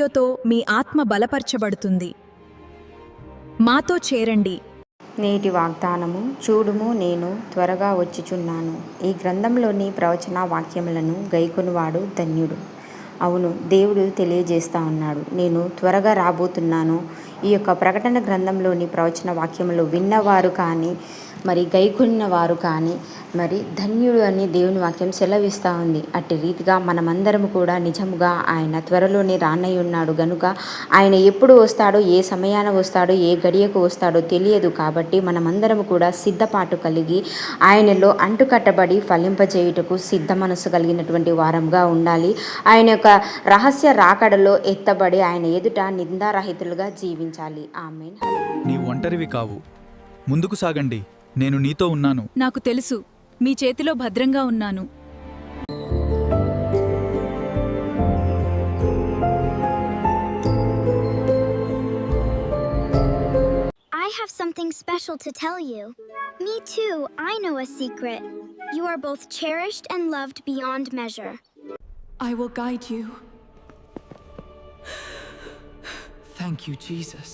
వీడియోతో మీ ఆత్మ బలపరచబడుతుంది. మాతో చేరండి. నేటి వాగ్దానము. చూడుము, నేను త్వరగా వచ్చుచున్నాను. ఈ గ్రంథంలోని ప్రవచన వాక్యములను గైకొనువాడు ధన్యుడు. అవును, దేవుడు తెలియజేస్తా ఉన్నాడు, నేను త్వరగా రాబోతున్నాను. ఈ యొక్క ప్రకటన గ్రంథంలోని ప్రవచన వాక్యములు విన్నవారు కానీ మరి గైకొన్నవారు కానీ మరి ధన్యుడు అని దేవుని వాక్యం సెలవిస్తూ ఉంది. అట్టి రీతిగా మనమందరం కూడా నిజముగా ఆయన త్వరలోనే రానై ఉన్నాడు గనుక ఆయన ఎప్పుడు వస్తాడో, ఏ సమయాన వస్తాడో, ఏ గడియకు వస్తాడో తెలియదు. కాబట్టి మనమందరం కూడా సిద్ధపాటు కలిగి ఆయనలో అంటుకట్టబడి ఫలింపజేయుటకు సిద్ధ మనసు కలిగినటువంటి వారంగా ఉండాలి. ఆయన యొక్క రహస్య రాకడలో ఎత్తబడి ఆయన ఎదుట నిందారహితులుగా జీవించాలి. ఆమేన్. నీ ఒంటరివి కావు, ముందుకు సాగండి, నేను నీతో ఉన్నాను. నాకు తెలుసు, మీ చేతిలో భద్రంగా ఉన్నాను. I have something special to tell you. Me too, I know a secret. You are both cherished and loved beyond measure. I will guide you. Thank you, Jesus.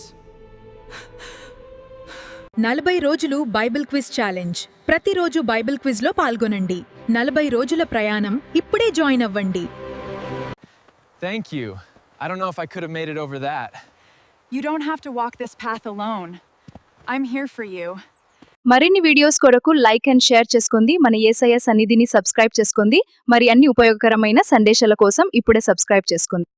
40 రోజులు బైబిల్ క్విజ్ ఛాలెంజ్. ప్రతిరోజు Bible క్విజ్లో పాల్గొనండి. 40 రోజుల ప్రయాణం ఇప్పుడే join అవ్వండి. Thank you. I don't know if I could have made it over that. You don't have to walk this path alone. I'm here for you. మరిన్ని videos కొరకు like and share చేసుకోండి. మన యేసయ్య సన్నిధిని సబ్స్క్రైబ్ చేసుకోండి. మరి అన్ని ఉపయోగకరమైన సందేశాల కోసం ఇప్పుడే సబ్స్క్రైబ్ చేసుకోండి.